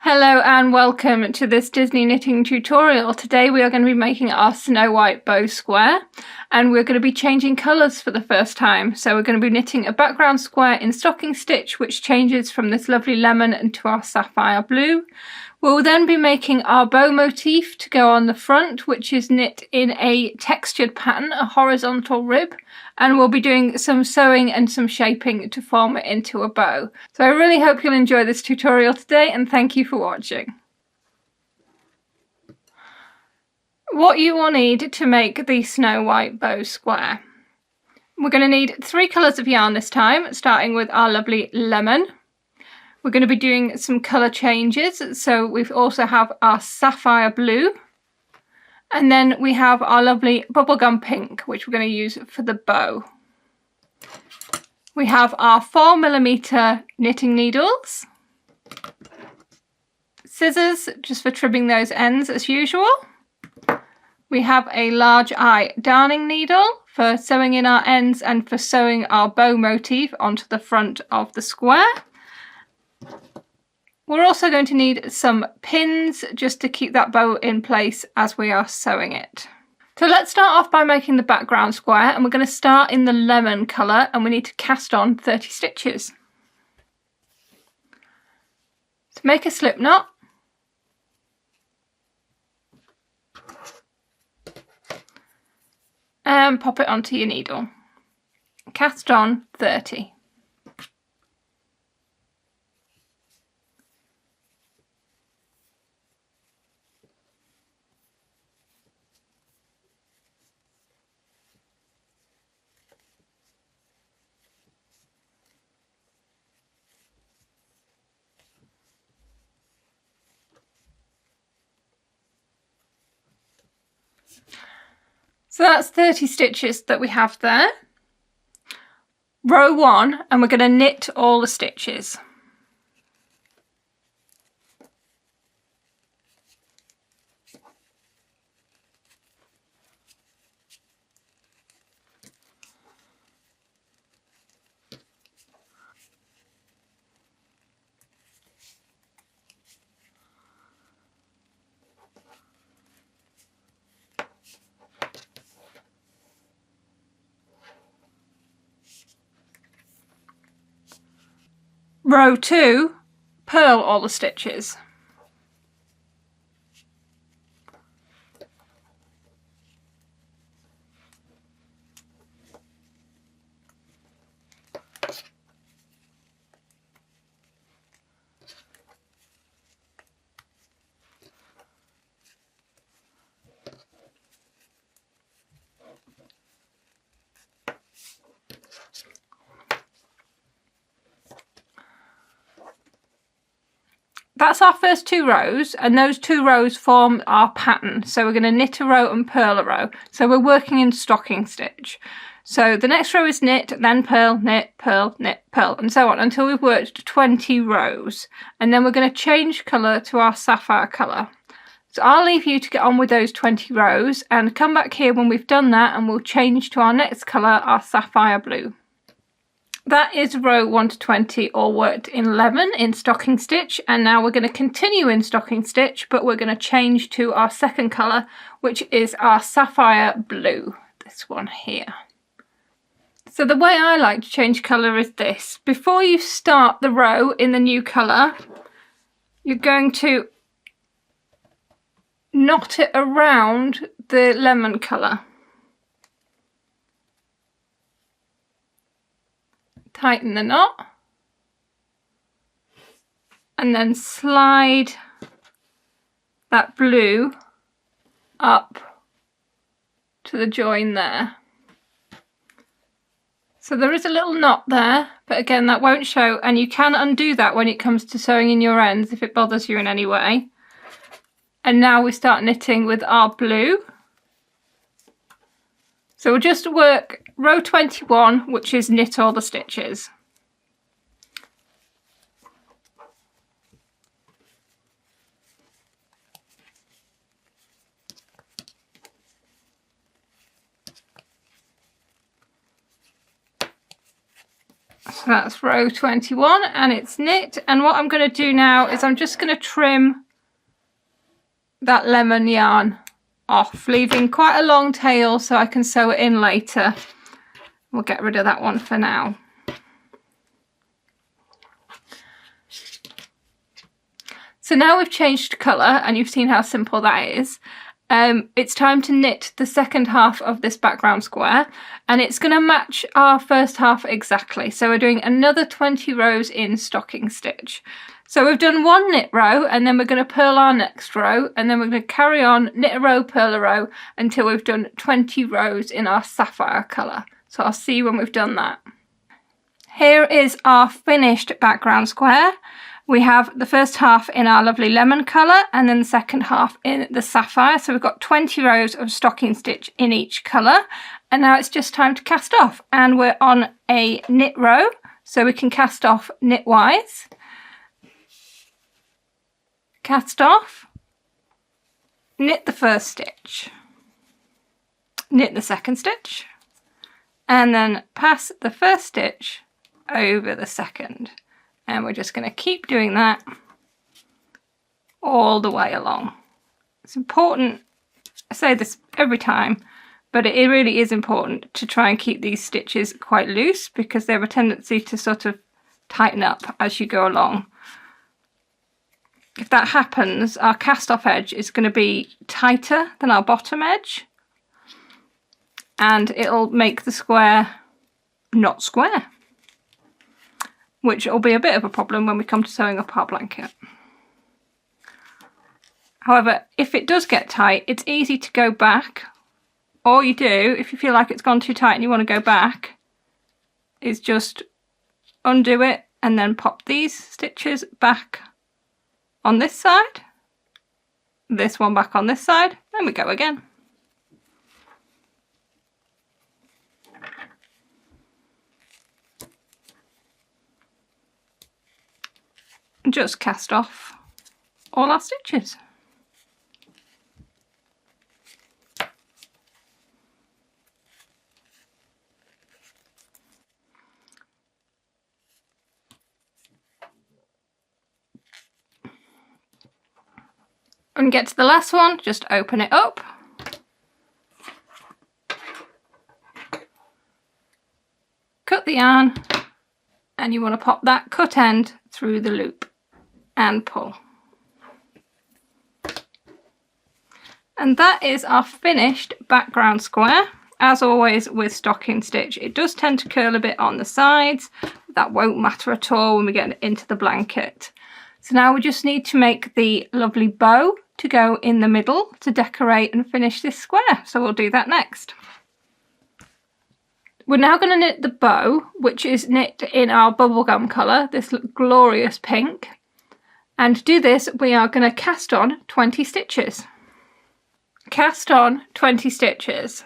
Hello and welcome to this Disney knitting tutorial. Today we are going to be making our Snow White bow square and we're going to be changing colours for the first time. So we're going to be knitting a background square in stocking stitch which changes from this lovely lemon into our sapphire blue. We'll then be making our bow motif to go on the front, which is knit in a textured pattern, a horizontal rib, and we'll be doing some sewing and some shaping to form it into a bow. So I really hope you'll enjoy this tutorial today and thank you for watching. What you will need to make the Snow White bow square. We're going to need 3 colours of yarn this time, starting with our lovely lemon. We're going to be doing some colour changes, so we also have our sapphire blue, and then we have our lovely bubblegum pink, which we're going to use for the bow. We have our 4mm knitting needles, scissors just for trimming those ends as usual. We have a large eye darning needle for sewing in our ends and for sewing our bow motif onto the front of the square. We're also going to need some pins just to keep that bow in place as we are sewing it. So let's start off by making the background square, and we're going to start in the lemon colour and we need to cast on 30 stitches. To make a slip knot, and pop it onto your needle. Cast on 30. So that's 30 stitches that we have there. Row 1, and we're going to knit all the stitches. Row 2, purl all the stitches. That's our first 2 rows, and those 2 rows form our pattern. So we're going to knit a row and purl a row. So we're working in stocking stitch. So the next row is knit, then purl, knit, purl, and so on until we've worked 20 rows. And then we're going to change colour to our sapphire colour. So I'll leave you to get on with those 20 rows and come back here when we've done that, and we'll change to our next colour, our sapphire blue. That is row 1 to 20 all worked in lemon in stocking stitch, and now we're going to continue in stocking stitch, but we're going to change to our second colour, which is our sapphire blue, this one here. So the way I like to change colour is this. Before you start the row in the new colour, you're going to knot it around the lemon colour. Tighten the knot and then slide that blue up to the join there. So there is a little knot there, but again that won't show, and you can undo that when it comes to sewing in your ends if it bothers you in any way. And now we start knitting with our blue. So we'll just work row 21, which is knit all the stitches. So that's row 21 and it's knit. And what I'm going to do now is I'm just going to trim that lemon yarn off, leaving quite a long tail so I can sew it in later. We'll get rid of that one for now. So now we've changed colour and you've seen how simple that is. It's time to knit the second half of this background square, and it's going to match our first half exactly. So we're doing another 20 rows in stocking stitch. So we've done one knit row and then we're going to purl our next row, and then we're going to carry on, knit a row, purl a row until we've done 20 rows in our sapphire colour. So I'll see you when we've done that. Here is our finished background square. We have the first half in our lovely lemon colour and then the second half in the sapphire. So we've got 20 rows of stocking stitch in each colour. And now it's just time to cast off. And we're on a knit row, so we can cast off knitwise. Cast off, knit the first stitch, knit the second stitch, and then pass the first stitch over the second. And we're just going to keep doing that all the way along. It's important, I say this every time, but it really is important to try and keep these stitches quite loose because they have a tendency to sort of tighten up as you go along. If that happens, our cast off edge is going to be tighter than our bottom edge, and it'll make the square not square, which will be a bit of a problem when we come to sewing up our blanket. However, if it does get tight, it's easy to go back. All you do, if you feel like it's gone too tight and you want to go back, is just undo it and then pop these stitches back on this side, this one back on this side, then we go again. Just cast off all our stitches. And get to the last one, just open it up. Cut the yarn, and you want to pop that cut end through the loop and pull. And that is our finished background square. As always with stocking stitch, it does tend to curl a bit on the sides. That won't matter at all when we get into the blanket. So now we just need to make the lovely bow to go in the middle to decorate and finish this square. So we'll do that next. We're now going to knit the bow, which is knit in our bubblegum colour, this glorious pink. And to do this, we are going to cast on 20 stitches. Cast on 20 stitches.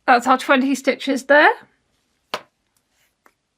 That's our 20 stitches there.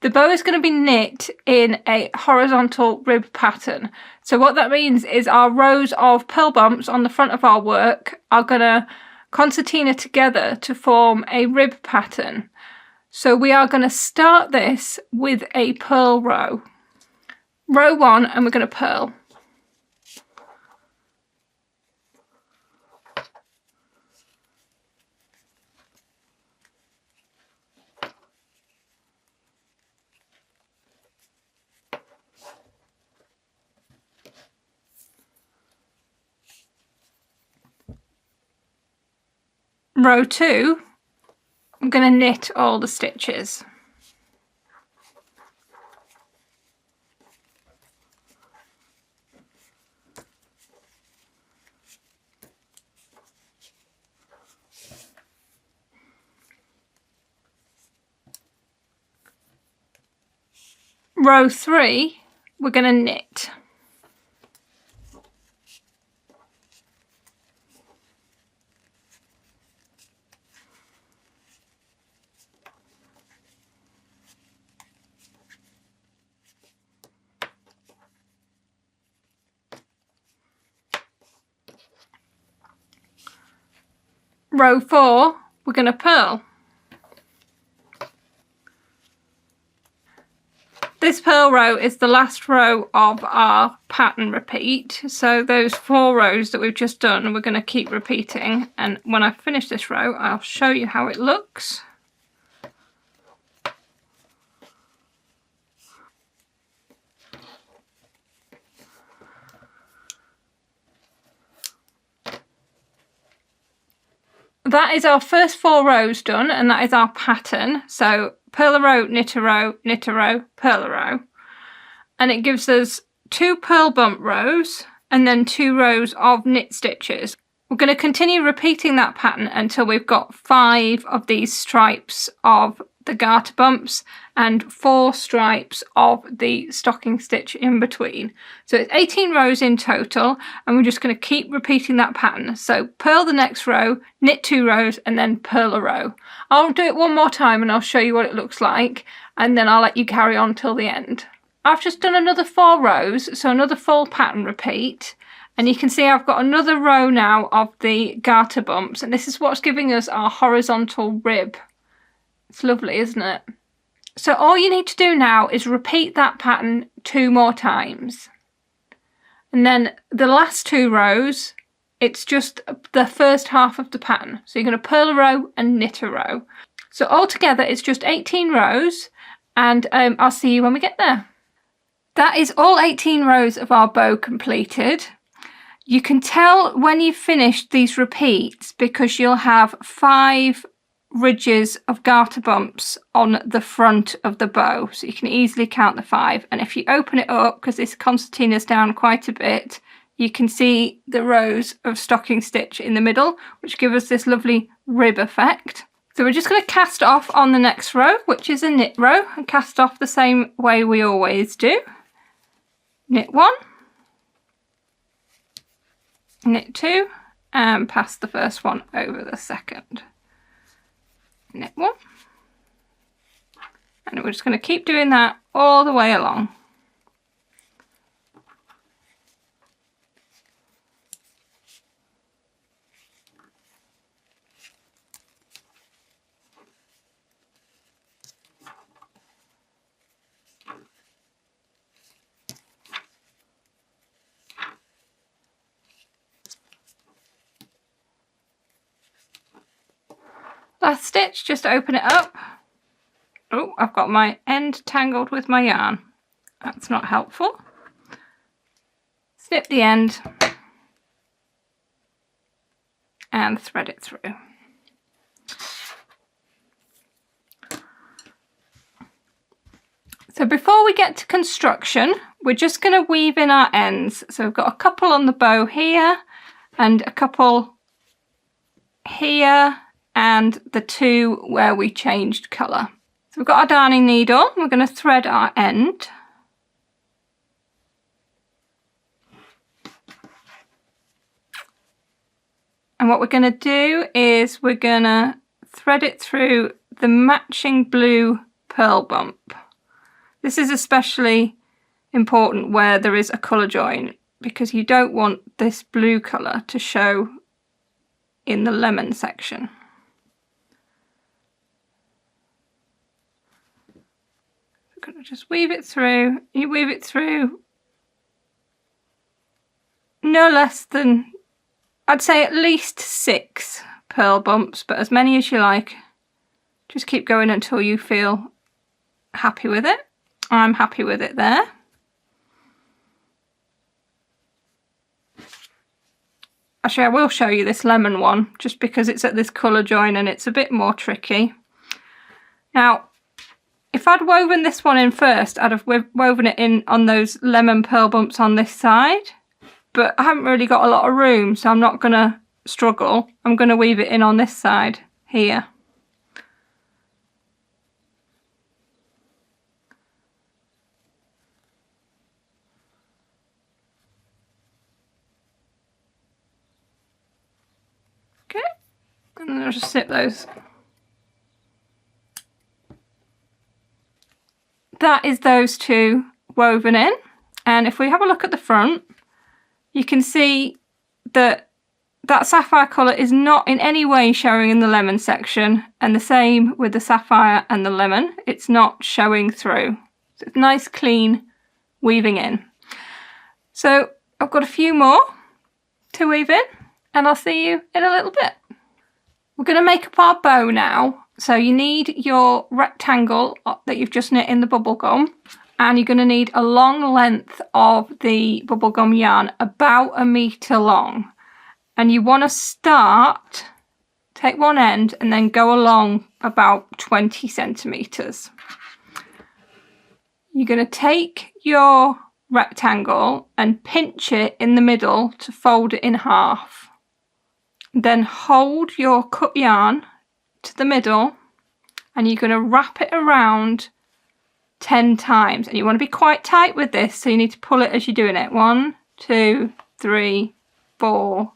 The bow is going to be knit in a horizontal rib pattern. So what that means is our rows of purl bumps on the front of our work are going to concertina together to form a rib pattern. So we are going to start this with a purl row. Row 1, and we're going to purl. Row 2, I'm going to knit all the stitches. Row 3, we're going to knit. row 4, we're going to purl. This purl row is the last row of our pattern repeat. So those 4 rows that we've just done, we're going to keep repeating. And when I finish this row, I'll show you how it looks. That is our first 4 rows done, and that is our pattern. So purl a row, knit a row, knit a row, purl a row. And it gives us 2 purl bump rows and then 2 rows of knit stitches. We're going to continue repeating that pattern until we've got 5 of these stripes of the garter bumps and 4 stripes of the stocking stitch in between. So it's 18 rows in total, and we're just going to keep repeating that pattern. So purl the next row, knit 2 rows, and then purl a row. I'll do it one more time and I'll show you what it looks like, and then I'll let you carry on till the end. I've just done another 4 rows, so another full pattern repeat. And you can see I've got another row now of the garter bumps, and this is what's giving us our horizontal rib. It's lovely, isn't it? So all you need to do now is repeat that pattern 2 more times. And then the last 2 rows, it's just the first half of the pattern. So you're going to purl a row and knit a row. So altogether it's just 18 rows, and I'll see you when we get there. That is all 18 rows of our bow completed. You can tell when you've finished these repeats because you'll have 5 ridges of garter bumps on the front of the bow, so you can easily count the 5. And if you open it up, because this concertina's down quite a bit, you can see the rows of stocking stitch in the middle, which give us this lovely rib effect. So we're just going to cast off on the next row, which is a knit row, and cast off the same way we always do. Knit 1, knit 2, and pass the first one over the second. Knit 1, and we're just going to keep doing that all the way along. Last stitch, just open it up. Oh, I've got my end tangled with my yarn. That's not helpful. Snip the end and thread it through. So before we get to construction, we're just going to weave in our ends. So we've got a couple on the bow here and a couple here, and the 2 where we changed colour. So we've got our darning needle, we're going to thread our end. And what we're going to do is we're going to thread it through the matching blue purl bump. This is especially important where there is a colour join, because you don't want this blue colour to show in the lemon section. We're going to just weave it through. You weave it through no less than, I'd say at least 6 purl bumps, but as many as you like. Just keep going until you feel happy with it. I'm happy with it there. Actually, I will show you this lemon one just because it's at this colour join and it's a bit more tricky. Now, if I'd woven this one in first, I'd have woven it in on those lemon purl bumps on this side, but I haven't really got a lot of room, so I'm not going to struggle. I'm going to weave it in on this side here. Okay, and then I'll just snip those. That is those 2 woven in, and if we have a look at the front, you can see that that sapphire colour is not in any way showing in the lemon section, and the same with the sapphire and the lemon. It's not showing through. So it's nice, clean weaving in. So I've got a few more to weave in, and I'll see you in a little bit. We're going to make up our bow now. So you need your rectangle that you've just knit in the bubble gum, and you're going to need a long length of the bubble gum yarn, about 1 metre long. And you want to start, take one end and then go along about 20 centimetres. You're going to take your rectangle and pinch it in the middle to fold it in half. Then hold your cut yarn to the middle and you're going to wrap it around 10 times. And you want to be quite tight with this, so you need to pull it as you're doing it. 1, 2, 3, 4,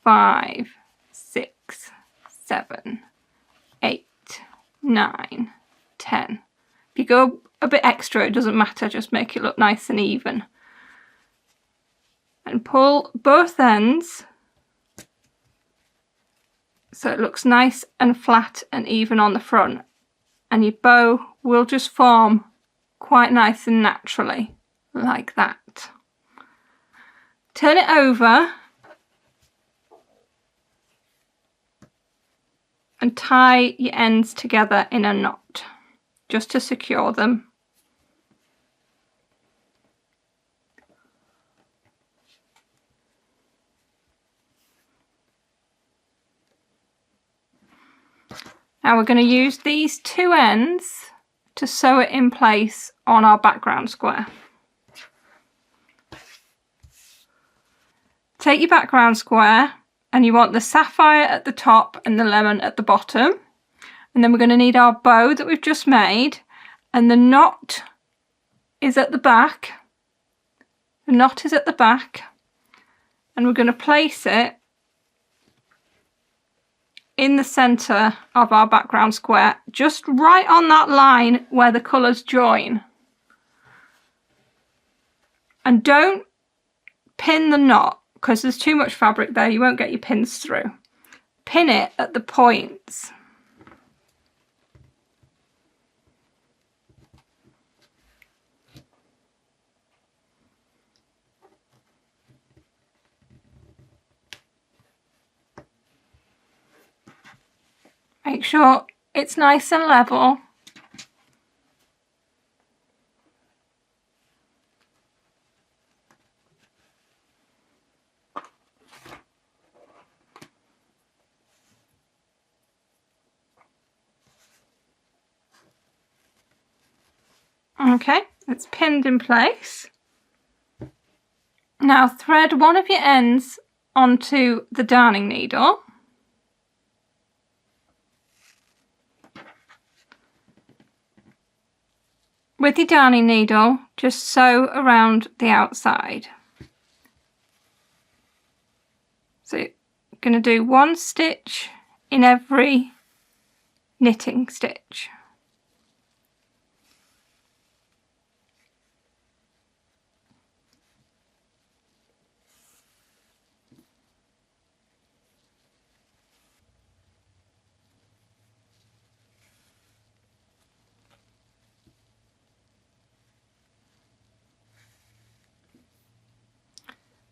5, 6, 7, 8, 9, 10. If you go a bit extra, it doesn't matter, just make it look nice and even. And pull both ends so it looks nice and flat and even on the front. And your bow will just form quite nice and naturally, like that. Turn it over and tie your ends together in a knot, just to secure them. Now we're going to use these two ends to sew it in place on our background square. Take your background square and you want the sapphire at the top and the lemon at the bottom. And then we're going to need our bow that we've just made, and the knot is at the back. The knot is at the back, and we're going to place it in the centre of our background square, just right on that line where the colours join. And don't pin the knot because there's too much fabric there, you won't get your pins through. Pin it at the points. Make sure it's nice and level. Okay, it's pinned in place. Now thread one of your ends onto the darning needle. With your darning needle, just sew around the outside. So you're going to do one stitch in every knitting stitch.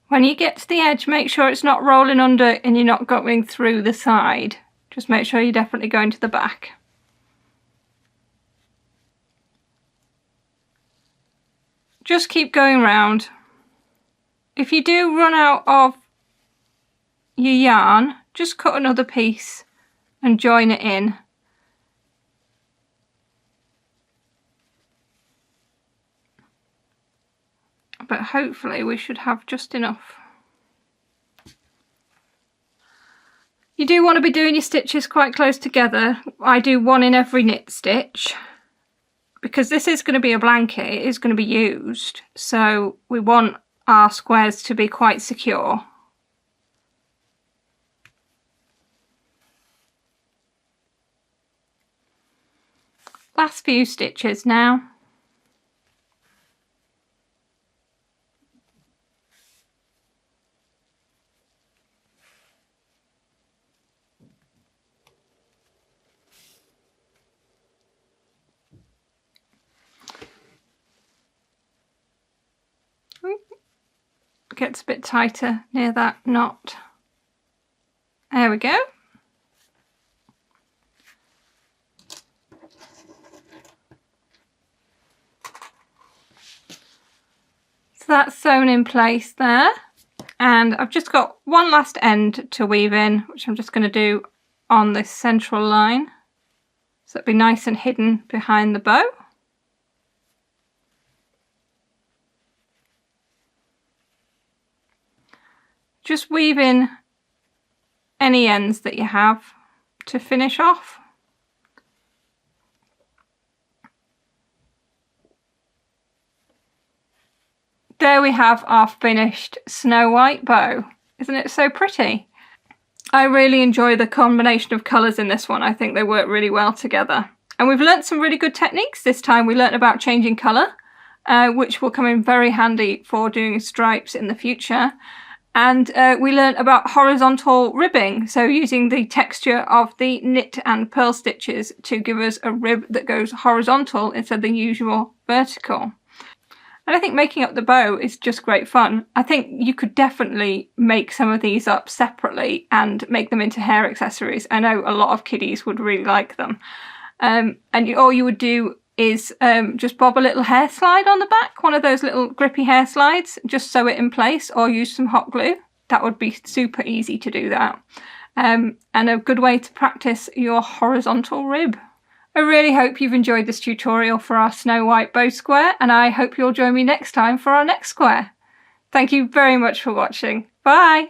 When you get to the edge, make sure it's not rolling under and you're not going through the side. Just make sure you're definitely going to the back. Just keep going round. If you do run out of your yarn, just cut another piece and join it in. But hopefully we should have just enough. You do want to be doing your stitches quite close together. I do one in every knit stitch because this is going to be a blanket, it is going to be used, so we want our squares to be quite secure. Last few stitches now. gets a bit tighter near that knot. There we go. So that's sewn in place there. And I've just got one last end to weave in, which I'm just going to do on this central line. So it'll be nice and hidden behind the bow. Just weave in any ends that you have to finish off. There we have our finished Snow White bow. Isn't it so pretty? I really enjoy the combination of colours in this one. I think they work really well together. And we've learnt some really good techniques this time. We learnt about changing colour, which will come in very handy for doing stripes in the future. And we learnt about horizontal ribbing, so using the texture of the knit and purl stitches to give us a rib that goes horizontal instead of the usual vertical. And I think making up the bow is just great fun. I think you could definitely make some of these up separately and make them into hair accessories. I know a lot of kiddies would really like them. And all you would do is just bob a little hair slide on the back, one of those little grippy hair slides, just sew it in place or use some hot glue. That would be super easy to do that. And a good way to practice your horizontal rib. I really hope you've enjoyed this tutorial for our Snow White bow square, and I hope you'll join me next time for our next square. Thank you very much for watching. Bye!